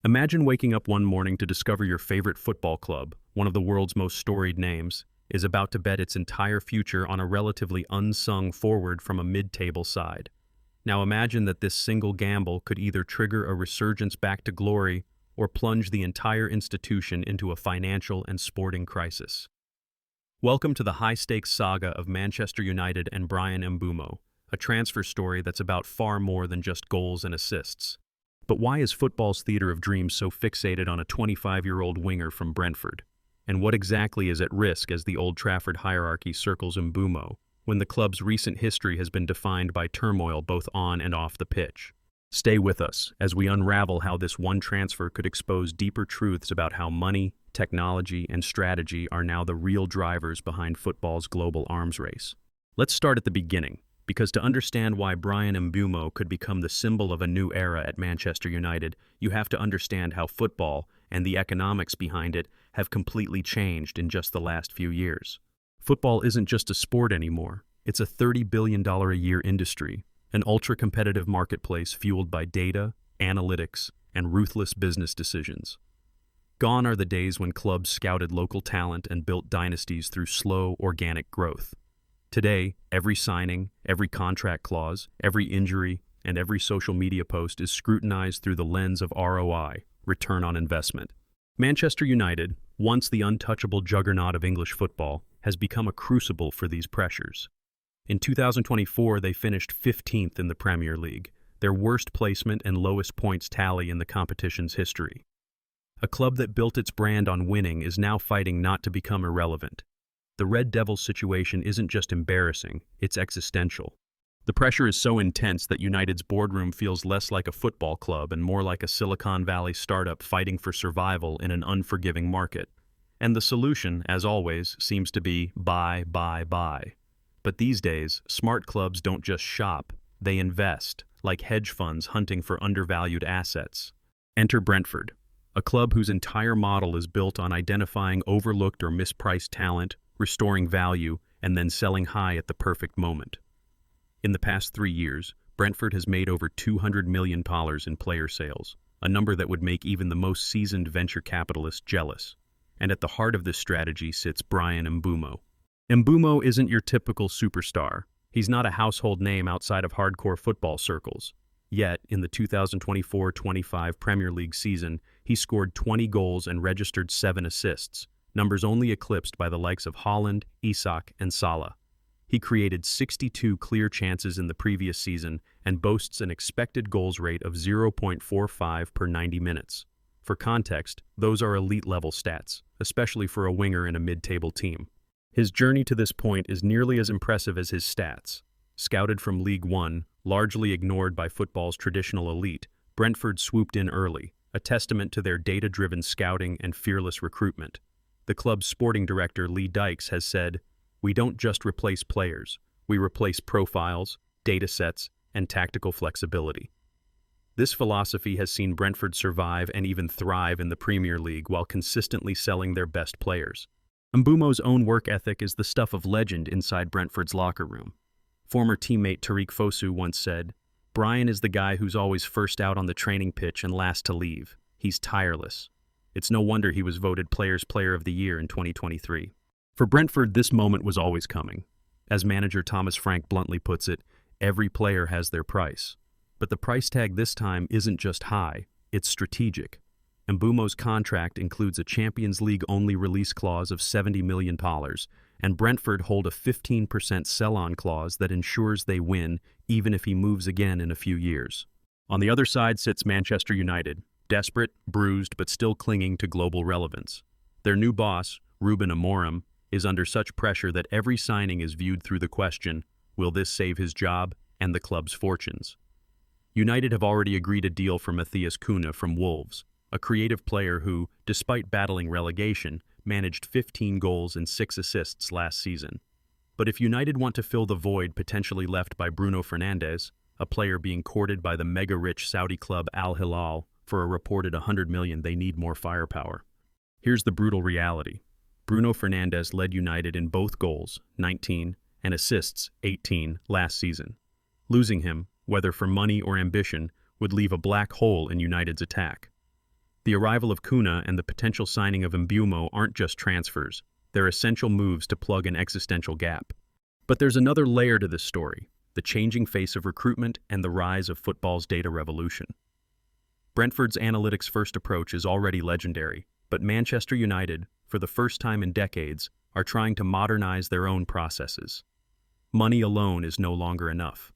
Imagine waking up one morning to discover your favorite football club, one of the world's most storied names, is about to bet its entire future on a relatively unsung forward from a mid-table side. Now imagine that this single gamble could either trigger a resurgence back to glory or plunge the entire institution into a financial and sporting crisis. Welcome to the high-stakes saga of Manchester United and Bryan Mbeumo, a transfer story that's about far more than just goals and assists. But why is football's theater of dreams so fixated on a 25-year-old winger from Brentford? And what exactly is at risk as the Old Trafford hierarchy circles Mbeumo, when the club's recent history has been defined by turmoil both on and off the pitch? Stay with us as we unravel how this one transfer could expose deeper truths about how money, technology, and strategy are now the real drivers behind football's global arms race. Let's start at the beginning, because to understand why Bryan Mbeumo could become the symbol of a new era at Manchester United, you have to understand how football and the economics behind it have completely changed in just the last few years. Football isn't just a sport anymore. It's a $30 billion a year industry, an ultra-competitive marketplace fueled by data, analytics, and ruthless business decisions. Gone are the days when clubs scouted local talent and built dynasties through slow, organic growth. Today, every signing, every contract clause, every injury, and every social media post is scrutinized through the lens of ROI, return on investment. Manchester United, once the untouchable juggernaut of English football, has become a crucible for these pressures. In 2024, they finished 15th in the Premier League, their worst placement and lowest points tally in the competition's history. A club that built its brand on winning is now fighting not to become irrelevant. The Red Devils situation isn't just embarrassing, it's existential. The pressure is so intense that United's boardroom feels less like a football club and more like a Silicon Valley startup fighting for survival in an unforgiving market. And the solution, as always, seems to be buy, buy, buy. But these days, smart clubs don't just shop, they invest, like hedge funds hunting for undervalued assets. Enter Brentford, a club whose entire model is built on identifying overlooked or mispriced talent, restoring value, and then selling high at the perfect moment. In the past 3 years, Brentford has made over $200 million in player sales, a number that would make even the most seasoned venture capitalists jealous. And at the heart of this strategy sits Bryan Mbeumo. Mbeumo isn't your typical superstar. He's not a household name outside of hardcore football circles. Yet, in the 2024-25 Premier League season, he scored 20 goals and registered 7 assists, numbers only eclipsed by the likes of Haaland, Isak, and Salah. He created 62 clear chances in the previous season and boasts an expected goals rate of 0.45 per 90 minutes. For context, those are elite-level stats, especially for a winger in a mid-table team. His journey to this point is nearly as impressive as his stats. Scouted from League One, largely ignored by football's traditional elite, Brentford swooped in early, a testament to their data-driven scouting and fearless recruitment. The club's sporting director, Lee Dykes, has said, "We don't just replace players, we replace profiles, data sets, and tactical flexibility." This philosophy has seen Brentford survive and even thrive in the Premier League while consistently selling their best players. Mbeumo's own work ethic is the stuff of legend inside Brentford's locker room. Former teammate Tariq Fosu once said, "Bryan is the guy who's always first out on the training pitch and last to leave. He's tireless." It's no wonder he was voted Players' Player of the Year in 2023. For Brentford, this moment was always coming. As manager Thomas Frank bluntly puts it, every player has their price. But the price tag this time isn't just high, it's strategic. Mbeumo's contract includes a Champions League-only release clause of $70 million, and Brentford hold a 15% sell-on clause that ensures they win even if he moves again in a few years. On the other side sits Manchester United, desperate, bruised, but still clinging to global relevance. Their new boss, Ruben Amorim, is under such pressure that every signing is viewed through the question, will this save his job and the club's fortunes? United have already agreed a deal for Matthias Cunha from Wolves, a creative player who, despite battling relegation, managed 15 goals and 6 assists last season. But if United want to fill the void potentially left by Bruno Fernandes, a player being courted by the mega-rich Saudi club Al Hilal for a reported $100 million, they need more firepower. Here's the brutal reality. Bruno Fernandes led United in both goals, 19, and assists, 18, last season. Losing him, whether for money or ambition, would leave a black hole in United's attack. The arrival of Kuna and the potential signing of Mbeumo aren't just transfers, they're essential moves to plug an existential gap. But there's another layer to this story, the changing face of recruitment and the rise of football's data revolution. Brentford's analytics-first approach is already legendary, but Manchester United, for the first time in decades, are trying to modernize their own processes. Money alone is no longer enough.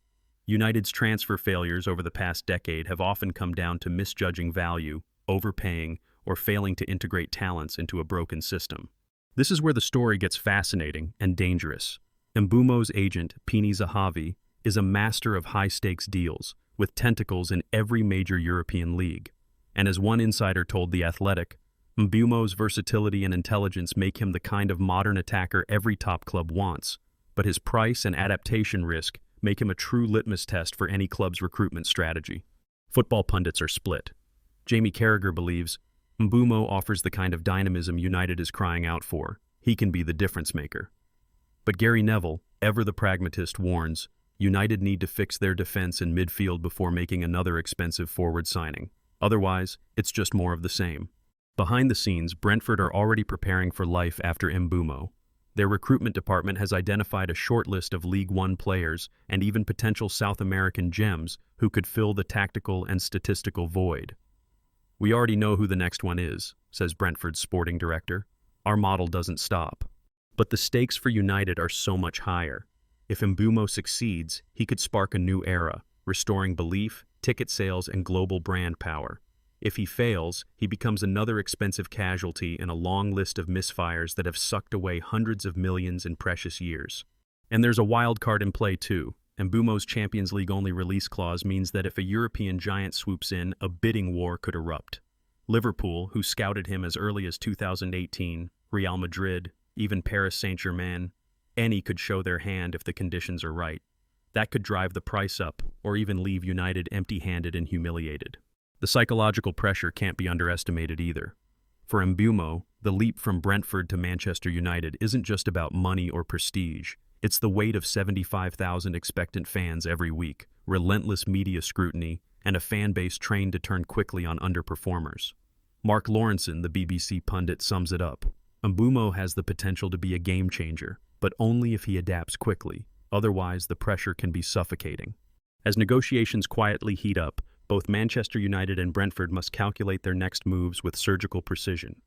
United's transfer failures over the past decade have often come down to misjudging value, overpaying, or failing to integrate talents into a broken system. This is where the story gets fascinating and dangerous. Mbeumo's agent, Pini Zahavi, is a master of high-stakes deals, with tentacles in every major European league. And as one insider told The Athletic, Mbeumo's versatility and intelligence make him the kind of modern attacker every top club wants, but his price and adaptation risk make him a true litmus test for any club's recruitment strategy. Football pundits are split. Jamie Carragher believes Mbeumo offers the kind of dynamism United is crying out for. He can be the difference maker. But Gary Neville, ever the pragmatist, warns United need to fix their defense and midfield before making another expensive forward signing. Otherwise, it's just more of the same. Behind the scenes, Brentford are already preparing for life after Mbeumo. Their recruitment department has identified a short list of League One players and even potential South American gems who could fill the tactical and statistical void. "We already know who the next one is," says Brentford's sporting director. "Our model doesn't stop." But the stakes for United are so much higher. If Mbeumo succeeds, he could spark a new era, restoring belief, ticket sales, and global brand power. If he fails, he becomes another expensive casualty in a long list of misfires that have sucked away hundreds of millions in precious years. And there's a wild card in play too. Mbeumo's Champions League-only release clause means that if a European giant swoops in, a bidding war could erupt. Liverpool, who scouted him as early as 2018, Real Madrid, even Paris Saint-Germain, any could show their hand if the conditions are right. That could drive the price up, or even leave United empty-handed and humiliated. The psychological pressure can't be underestimated either. For Mbeumo, the leap from Brentford to Manchester United isn't just about money or prestige. It's the weight of 75,000 expectant fans every week, relentless media scrutiny, and a fan base trained to turn quickly on underperformers. Mark Lawrenson, the BBC pundit, sums it up. Mbeumo has the potential to be a game changer, but only if he adapts quickly. Otherwise, the pressure can be suffocating. As negotiations quietly heat up, both Manchester United and Brentford must calculate their next moves with surgical precision.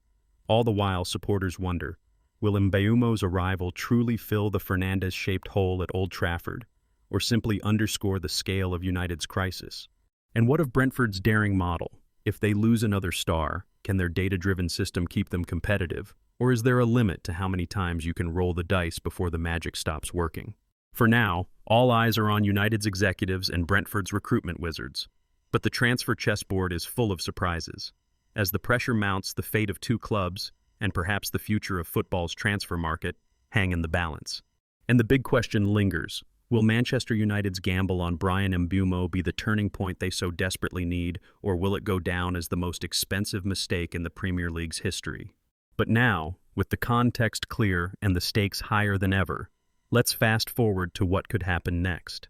All the while, supporters wonder, will Mbeumo's arrival truly fill the Fernandes-shaped hole at Old Trafford, or simply underscore the scale of United's crisis? And what of Brentford's daring model? If they lose another star, can their data-driven system keep them competitive? Or is there a limit to how many times you can roll the dice before the magic stops working? For now, all eyes are on United's executives and Brentford's recruitment wizards. But the transfer chessboard is full of surprises. As the pressure mounts, the fate of two clubs, and perhaps the future of football's transfer market, hang in the balance. And the big question lingers. Will Manchester United's gamble on Bryan Mbeumo be the turning point they so desperately need, or will it go down as the most expensive mistake in the Premier League's history? But now, with the context clear and the stakes higher than ever, let's fast forward to what could happen next.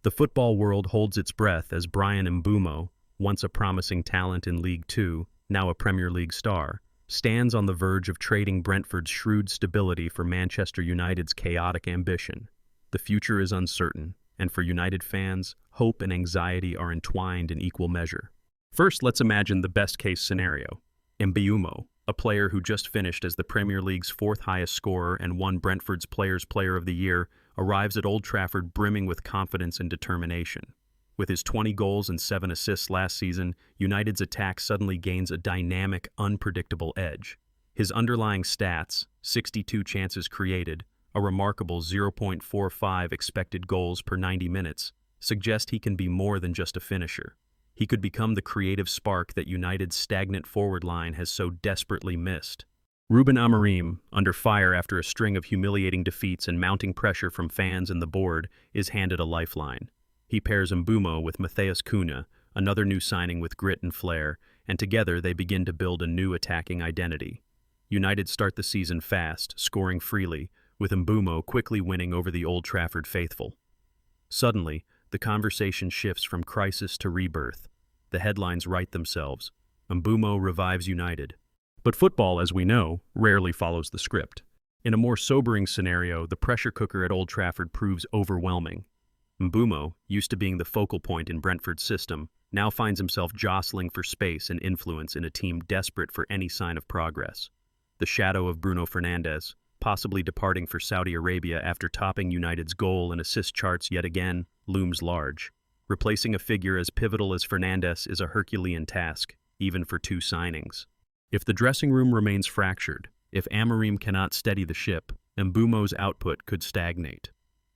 The football world holds its breath as Bryan Mbeumo, once a promising talent in League Two, now a Premier League star, stands on the verge of trading Brentford's shrewd stability for Manchester United's chaotic ambition. The future is uncertain, and for United fans, hope and anxiety are entwined in equal measure. First, let's imagine the best-case scenario. Mbeumo, a player who just finished as the Premier League's fourth highest scorer and won Brentford's Players' Player of the Year, arrives at Old Trafford brimming with confidence and determination. With his 20 goals and 7 assists last season, United's attack suddenly gains a dynamic, unpredictable edge. His underlying stats, 62 chances created, a remarkable 0.45 expected goals per 90 minutes, suggest he can be more than just a finisher. He could become the creative spark that United's stagnant forward line has so desperately missed. Ruben Amorim, under fire after a string of humiliating defeats and mounting pressure from fans and the board, is handed a lifeline. He pairs Mbeumo with Matheus Cunha, another new signing with grit and flair, and together they begin to build a new attacking identity. United start the season fast, scoring freely, with Mbeumo quickly winning over the Old Trafford faithful. Suddenly, the conversation shifts from crisis to rebirth. The headlines write themselves. Mbeumo revives United. But football, as we know, rarely follows the script. In a more sobering scenario, the pressure cooker at Old Trafford proves overwhelming. Mbeumo, used to being the focal point in Brentford's system, now finds himself jostling for space and influence in a team desperate for any sign of progress. The shadow of Bruno Fernandes, possibly departing for Saudi Arabia after topping United's goal and assist charts yet again, looms large. Replacing a figure as pivotal as Fernandes is a Herculean task, even for two signings. If the dressing room remains fractured, if Amorim cannot steady the ship, Mbeumo's output could stagnate.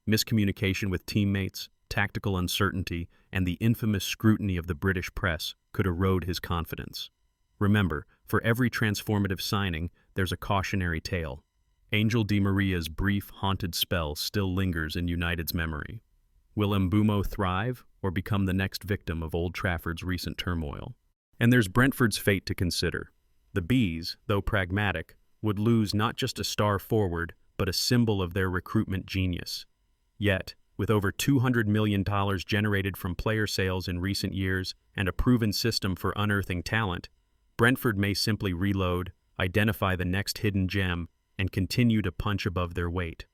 Miscommunication with teammates, tactical uncertainty, and the infamous scrutiny of the British press could erode his confidence. Remember, for every transformative signing, there's a cautionary tale. Angel Di Maria's brief, haunted spell still lingers in United's memory. Will Mbeumo thrive or become the next victim of Old Trafford's recent turmoil? And there's Brentford's fate to consider. The Bees, though pragmatic, would lose not just a star forward, but a symbol of their recruitment genius. Yet, with over $200 million generated from player sales in recent years and a proven system for unearthing talent, Brentford may simply reload, identify the next hidden gem, and continue to punch above their weight.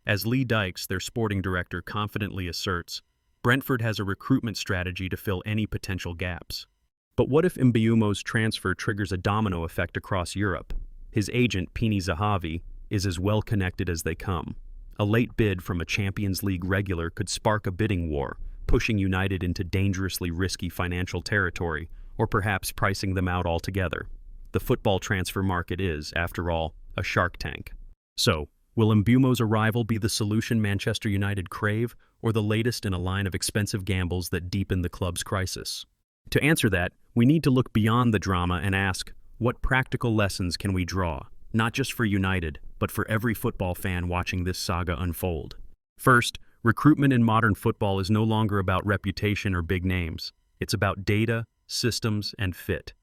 As Lee Dykes, their sporting director, confidently asserts, Brentford has a recruitment strategy to fill any potential gaps. But what if Mbeumo's transfer triggers a domino effect across Europe? His agent, Pini Zahavi, is as well connected as they come. A late bid from a Champions League regular could spark a bidding war, pushing United into dangerously risky financial territory, or perhaps pricing them out altogether. The football transfer market is, after all, a shark tank. So, will Mbeumo's arrival be the solution Manchester United crave, or the latest in a line of expensive gambles that deepen the club's crisis? To answer that, we need to look beyond the drama and ask, what practical lessons can we draw, not just for United, but for every football fan watching this saga unfold? First, recruitment in modern football is no longer about reputation or big names. It's about data, systems, and fit.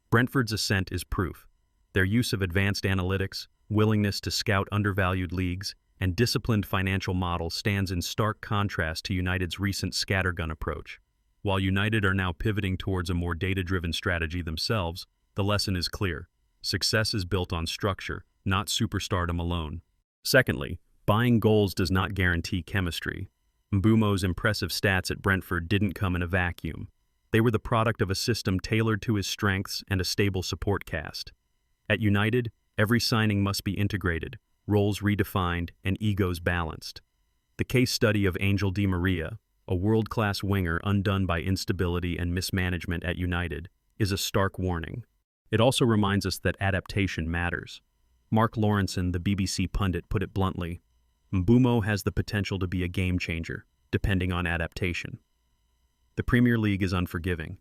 Brentford's ascent is proof. Their use of advanced analytics, willingness to scout undervalued leagues, and disciplined financial models stands in stark contrast to United's recent scattergun approach. While United are now pivoting towards a more data-driven strategy themselves, the lesson is clear. Success is built on structure, not superstardom alone. Secondly, buying goals does not guarantee chemistry. Mbeumo's impressive stats at Brentford didn't come in a vacuum. They were the product of a system tailored to his strengths and a stable support cast. At United, every signing must be integrated, roles redefined, and egos balanced. The case study of Angel Di Maria, a world-class winger undone by instability and mismanagement at United, is a stark warning. It also reminds us that adaptation matters. Mark Lawrenson, the BBC pundit, put it bluntly, Mbeumo has the potential to be a game-changer, depending on adaptation. The Premier League is unforgiving.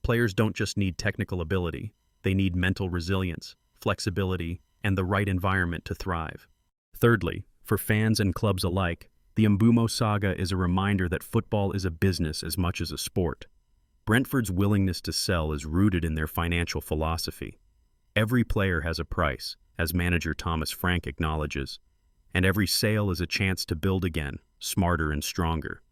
Players don't just need technical ability, they need mental resilience, flexibility, and the right environment to thrive. Thirdly, for fans and clubs alike, the Mbeumo saga is a reminder that football is a business as much as a sport. Brentford's willingness to sell is rooted in their financial philosophy. Every player has a price, as manager Thomas Frank acknowledges, and every sale is a chance to build again, smarter and stronger.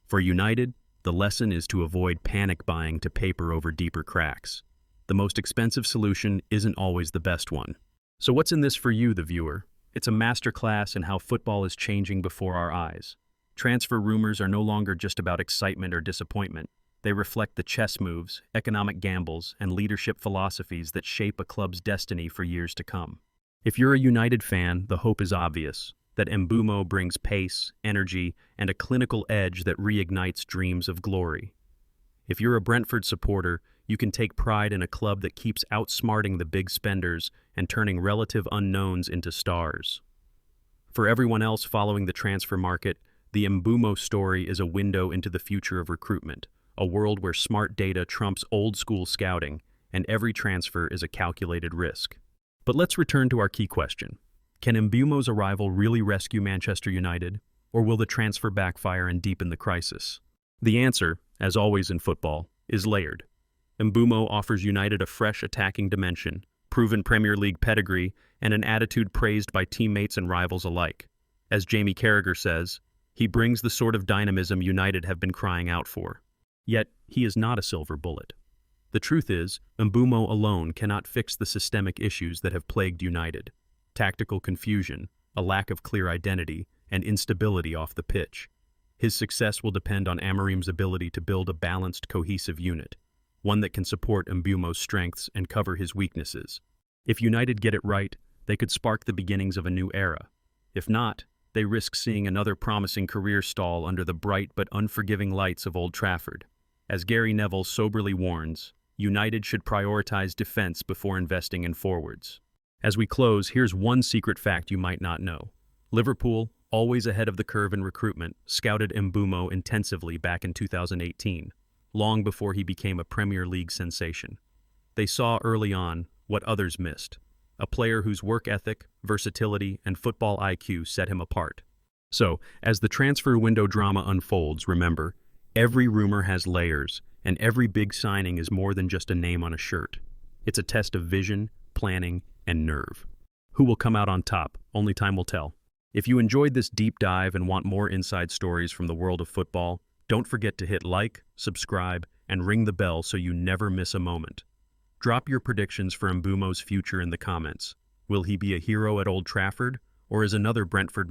For United, the lesson is to avoid panic buying to paper over deeper cracks. The most expensive solution isn't always the best one. So what's in this for you, the viewer? It's a masterclass in how football is changing before our eyes. Transfer rumors are no longer just about excitement or disappointment. They reflect the chess moves, economic gambles, and leadership philosophies that shape a club's destiny for years to come. If you're a United fan, the hope is obvious, that Mbeumo brings pace, energy, and a clinical edge that reignites dreams of glory. If you're a Brentford supporter, you can take pride in a club that keeps outsmarting the big spenders and turning relative unknowns into stars. For everyone else following the transfer market, the Mbeumo story is a window into the future of recruitment, a world where smart data trumps old-school scouting, and every transfer is a calculated risk. But let's return to our key question. Can Mbeumo's arrival really rescue Manchester United, or will the transfer backfire and deepen the crisis? The answer, as always in football, is layered. Mbeumo offers United a fresh attacking dimension, proven Premier League pedigree, and an attitude praised by teammates and rivals alike. As Jamie Carragher says, he brings the sort of dynamism United have been crying out for. Yet, he is not a silver bullet. The truth is, Mbeumo alone cannot fix the systemic issues that have plagued United. Tactical confusion, a lack of clear identity, and instability off the pitch. His success will depend on Amorim's ability to build a balanced, cohesive unit, one that can support Mbeumo's strengths and cover his weaknesses. If United get it right, they could spark the beginnings of a new era. If not, they risk seeing another promising career stall under the bright but unforgiving lights of Old Trafford. As Gary Neville soberly warns, United should prioritize defense before investing in forwards. As we close, here's one secret fact you might not know. Liverpool, always ahead of the curve in recruitment, scouted Mbeumo intensively back in 2018, long before he became a Premier League sensation. They saw early on what others missed, a player whose work ethic, versatility, and football IQ set him apart. So, as the transfer window drama unfolds, remember, every rumor has layers, and every big signing is more than just a name on a shirt. It's a test of vision, planning, and nerve. Who will come out on top? Only time will tell. If you enjoyed this deep dive and want more inside stories from the world of football, don't forget to hit like, subscribe, and ring the bell so you never miss a moment. Drop your predictions for Mbeumo's future in the comments. Will he be a hero at Old Trafford, or is another Brentford